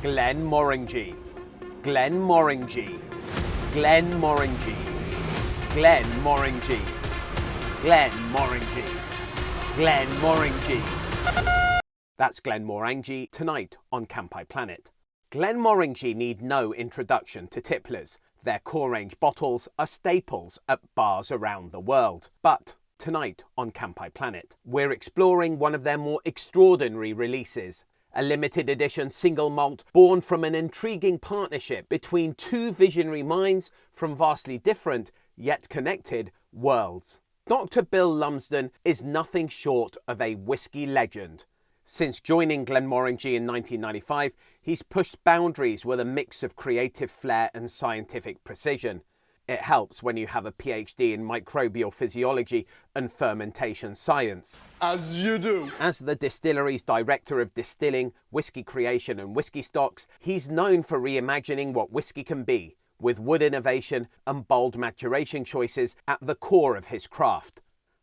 Glenmorangie, Glenmorangie, Glenmorangie, Glenmorangie, Glenmorangie, Glenmorangie. That's Glenmorangie tonight on Campi Planet. Glenmorangie need no introduction to tipplers. Their core range bottles are staples at bars around the world. But tonight on Campi Planet, we're exploring one of their more extraordinary releases. A limited edition single malt born from an intriguing partnership between two visionary minds from vastly different, yet connected, worlds. Dr. Bill Lumsden is nothing short of a whiskey legend. Since joining Glenmorangie in 1995, he's pushed boundaries with a mix of creative flair and scientific precision. It helps when you have a PhD in microbial physiology and fermentation science. As you do. As the distillery's director of distilling, whiskey creation and whiskey stocks, he's known for reimagining what whiskey can be, with wood innovation and bold maturation choices at the core of his craft.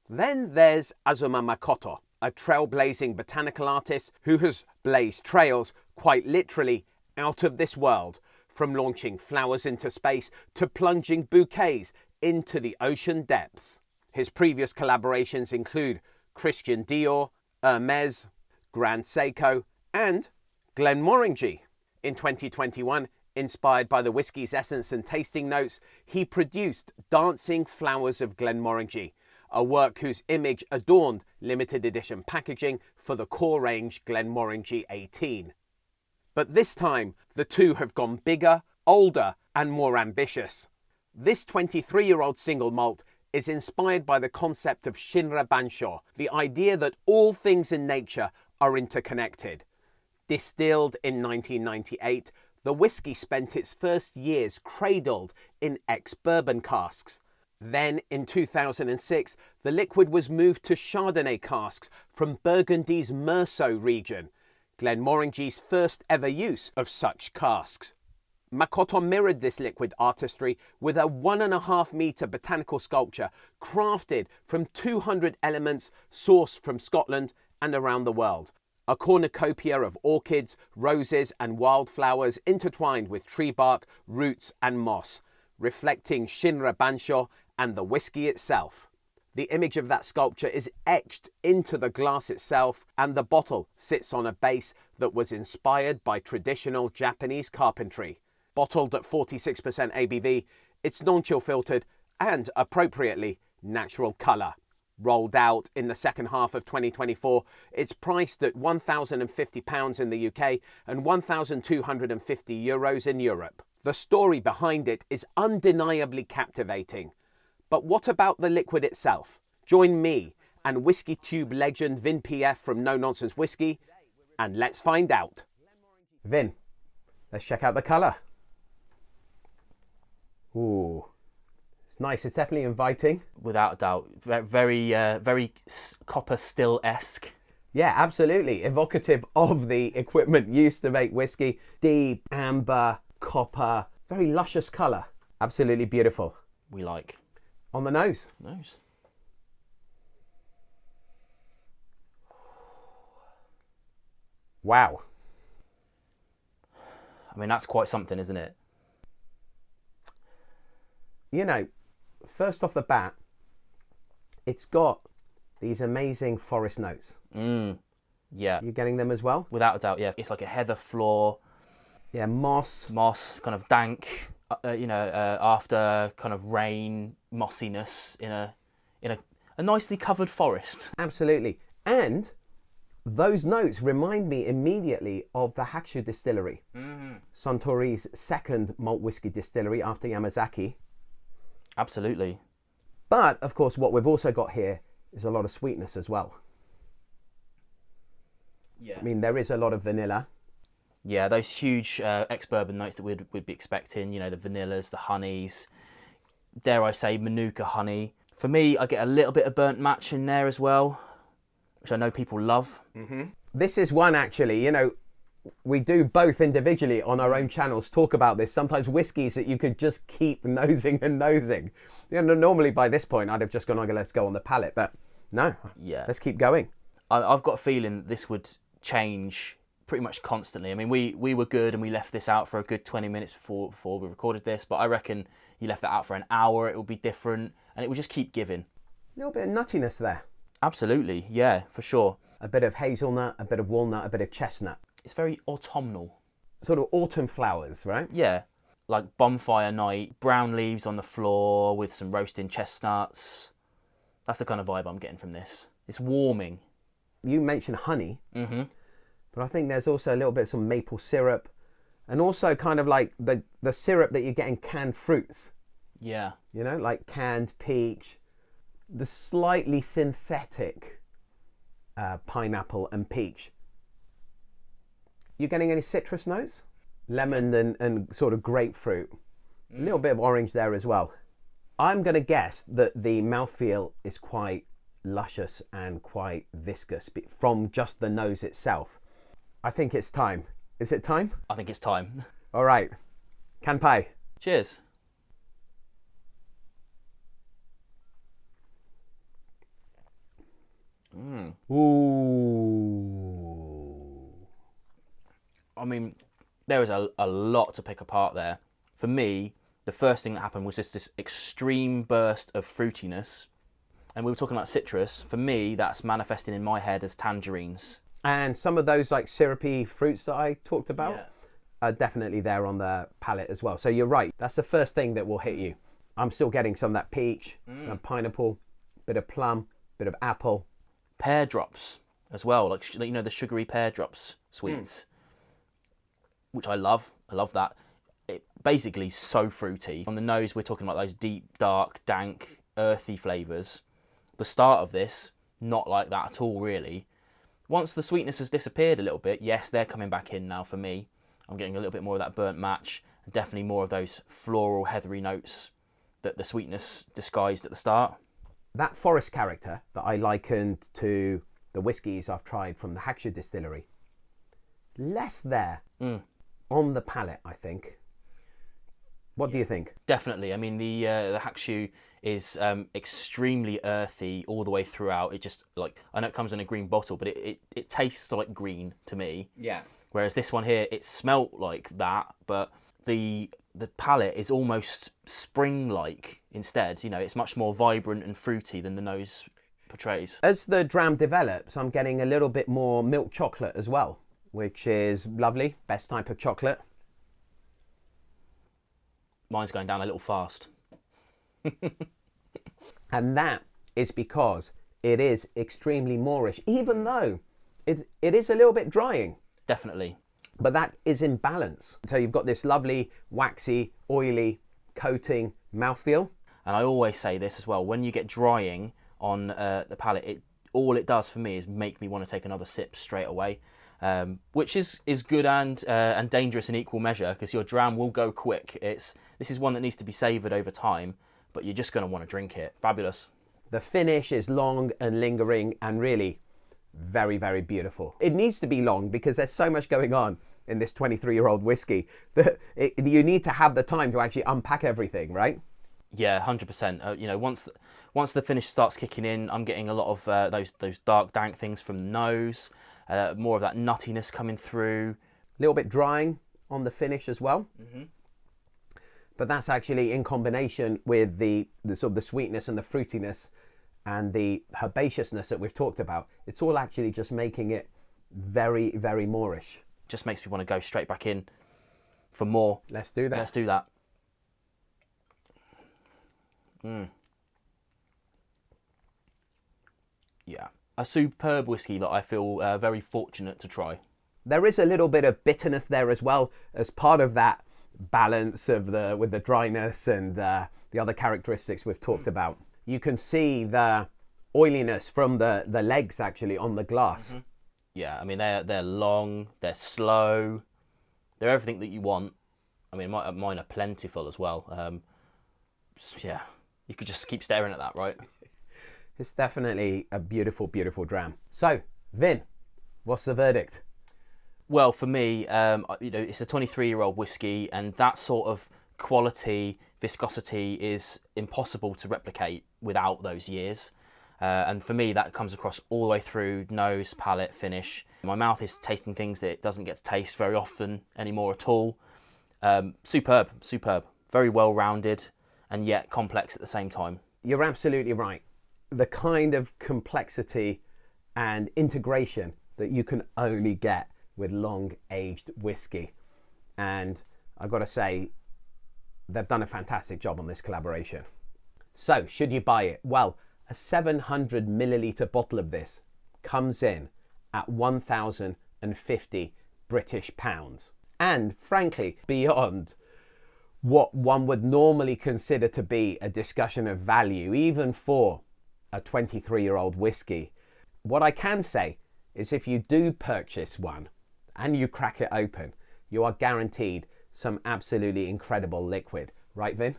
Then there's Azuma Makoto, a trailblazing botanical artist who has blazed trails, quite literally, out of this world, from launching flowers into space to plunging bouquets into the ocean depths. His previous collaborations include Christian Dior, Hermes, Grand Seiko, and Glenmorangie. In 2021, inspired by the whiskey's essence and tasting notes, he produced Dancing Flowers of Glenmorangie, a work whose image adorned limited edition packaging for the core range Glenmorangie 18. But this time, the two have gone bigger, older, and more ambitious. This 23-year-old single malt is inspired by the concept of Shinra Bansho, the idea that all things in nature are interconnected. Distilled in 1998, the whiskey spent its first years cradled in ex-bourbon casks. Then, in 2006, the liquid was moved to Chardonnay casks from Burgundy's Meursault region, Glenmorangie's first ever use of such casks. Makoto mirrored this liquid artistry with a 1.5 metre botanical sculpture crafted from 200 elements sourced from Scotland and around the world. A cornucopia of orchids, roses and wildflowers intertwined with tree bark, roots and moss, reflecting Shinra Bansho and the whiskey itself. The image of that sculpture is etched into the glass itself, and the bottle sits on a base that was inspired by traditional Japanese carpentry. Bottled at 46% ABV, it's non-chill filtered and, appropriately, natural colour. Rolled out in the second half of 2024, it's priced at £1,050 in the UK and €1,250 in Europe. The story behind it is undeniably captivating. But what about the liquid itself? Join me and WhiskyTube legend Vin PF from No Nonsense Whiskey, and let's find out. Vin, let's check out the colour. Ooh, it's nice. It's definitely inviting. Without a doubt. Very copper still-esque. Yeah, absolutely. Evocative of the equipment used to make whiskey. Deep, amber, copper, very luscious colour. Absolutely beautiful. We like. On the nose. Nose. Wow. I mean, that's quite something, isn't it? You know, first off the bat, it's got these amazing forest notes. Yeah. You getting them as well? Without a doubt, yeah. It's like a heather floor. Yeah, moss. Moss, kind of dank, after kind of rain, mossiness in a nicely covered forest. Absolutely. And those notes remind me immediately of the Hakushu distillery. Suntory's second malt whiskey distillery after Yamazaki. Absolutely. But, of course, what we've also got here is a lot of sweetness as well. Yeah. I mean, there is a lot of vanilla. Yeah, those huge ex-bourbon notes that we'd be expecting, you know, the vanillas, the honeys, dare I say Manuka honey. For me, I get a little bit of burnt match in there as well, which I know people love. This is one, actually, you know, we do both individually on our own channels talk about this. Sometimes whiskies that you could just keep nosing and nosing. You know, normally by this point I'd have just gone, okay, let's go on the palate, but no, Yeah. let's keep going. I've got a feeling this would change pretty much constantly. I mean, we were good and we left this out for a good 20 minutes before we recorded this, but I reckon you left that out for an hour, it will be different, and it will just keep giving. A little bit of nuttiness there. Absolutely, yeah, for sure. A bit of hazelnut, a bit of walnut, a bit of chestnut. It's very autumnal. Sort of autumn flowers, right? Yeah, like bonfire night, brown leaves on the floor with some roasting chestnuts. That's the kind of vibe I'm getting from this. It's warming. You mentioned honey, Mm-hmm. but I think there's also a little bit of some maple syrup, and also kind of like the syrup that you get in canned fruits. Yeah. You know, like canned peach, the slightly synthetic pineapple and peach. You getting any citrus notes? Lemon and sort of grapefruit. A little bit of orange there as well. I'm going to guess that the mouthfeel is quite luscious and quite viscous from just the nose itself. I think it's time. Is it time? I think it's time. All right. Kanpai. Cheers. Ooh. I mean, there is a lot to pick apart there. For me, the first thing that happened was just this extreme burst of fruitiness. And we were talking about citrus. For me, that's manifesting in my head as tangerines. And some of those like syrupy fruits that I talked about Yeah. are definitely there on the palate as well. So you're right. That's the first thing that will hit you. I'm still getting some of that peach, pineapple, bit of plum, bit of apple. Pear drops as well, like you know, the sugary pear drops sweets, which I love. I love that. It basically so fruity. On the nose, we're talking about those deep, dark, dank, earthy flavours. The start of this, not like that at all, really. Once the sweetness has disappeared a little bit, yes, they're coming back in now for me. I'm getting a little bit more of that burnt match, and definitely more of those floral, heathery notes that the sweetness disguised at the start. That forest character that I likened to the whiskies I've tried from the Hakshu distillery. Less there on the palate, I think. What do you think? Definitely. I mean, the Hakshu is extremely earthy all the way throughout. It just, like, I know it comes in a green bottle, but it tastes like green to me. Yeah. Whereas this one here, it smelt like that, but the palate is almost spring-like instead. You know, it's much more vibrant and fruity than the nose portrays. As the dram develops, I'm getting a little bit more milk chocolate as well, which is lovely. Best type of chocolate. Mine's going down a little fast. And that is because it is extremely moreish, even though it is a little bit drying. Definitely. But that is in balance. So you've got this lovely, waxy, oily, coating mouthfeel. And I always say this as well, when you get drying on the palate, all it does for me is make me want to take another sip straight away, which is good and dangerous in equal measure, because your dram will go quick. This is one that needs to be savoured over time, but you're just going to want to drink it. Fabulous. The finish is long and lingering and really very, very beautiful. It needs to be long because there's so much going on in this 23-year-old whiskey that you need to have the time to actually unpack everything, right? Yeah, 100%. You know, once the finish starts kicking in, I'm getting a lot of those dark, dank things from the nose, more of that nuttiness coming through. A little bit drying on the finish as well. Mm-hmm. But that's actually in combination with the sort of the sweetness and the fruitiness and the herbaceousness that we've talked about. It's all actually just making it very, very moreish. Just makes me want to go straight back in for more. Let's do that. Let's do that. Yeah. A superb whiskey that I feel very fortunate to try. There is a little bit of bitterness there as well as part of that balance of with the dryness and the other characteristics we've talked about. You can see the oiliness from the legs actually on the glass. Mm-hmm. Yeah, I mean they're long, they're slow, they're everything that you want. I mean mine are plentiful as well. Yeah, you could just keep staring at that, right? It's definitely a beautiful, beautiful dram. So, Vin, what's the verdict? Well, for me, it's a 23-year-old whiskey, and that sort of quality, viscosity is impossible to replicate without those years. And for me, that comes across all the way through nose, palate, finish. My mouth is tasting things that it doesn't get to taste very often anymore at all. Superb, superb. Very well-rounded and yet complex at the same time. You're absolutely right. The kind of complexity and integration that you can only get with long-aged whiskey. And I've got to say, they've done a fantastic job on this collaboration. So, should you buy it? Well, a 700 milliliter bottle of this comes in at 1,050 British pounds. And frankly, beyond what one would normally consider to be a discussion of value, even for a 23-year-old whiskey. What I can say is if you do purchase one and you crack it open, you are guaranteed some absolutely incredible liquid. Right, Vin?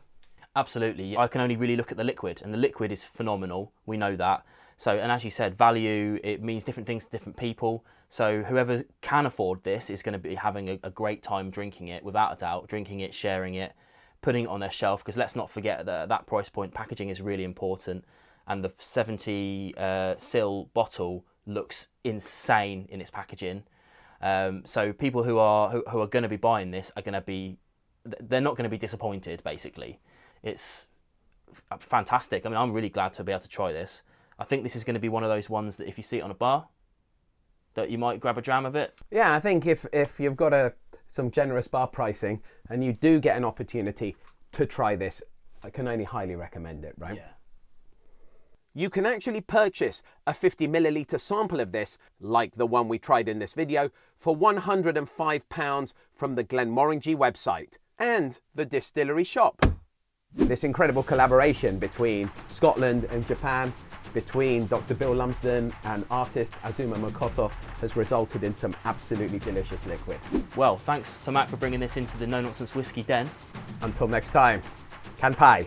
Absolutely. I can only really look at the liquid, and the liquid is phenomenal. We know that. So, and as you said, value, it means different things to different people. So whoever can afford this is going to be having a great time drinking it, without a doubt, drinking it, sharing it, putting it on their shelf, because let's not forget that at that price point, packaging is really important. And the 70 cl bottle looks insane in its packaging. So people who are going to be buying this are going to be, they're not going to be disappointed, basically. It's fantastic. I mean, I'm really glad to be able to try this. I think this is going to be one of those ones that if you see it on a bar, that you might grab a dram of it. Yeah, I think if you've got some generous bar pricing and you do get an opportunity to try this, I can only highly recommend it, right? Yeah. You can actually purchase a 50 milliliter sample of this, like the one we tried in this video, for £105 from the Glenmorangie website and the distillery shop. This incredible collaboration between Scotland and Japan, between Dr. Bill Lumsden and artist Azuma Makoto, has resulted in some absolutely delicious liquid. Well, thanks to Matt for bringing this into the No Nonsense Whiskey Den. Until next time, kanpai.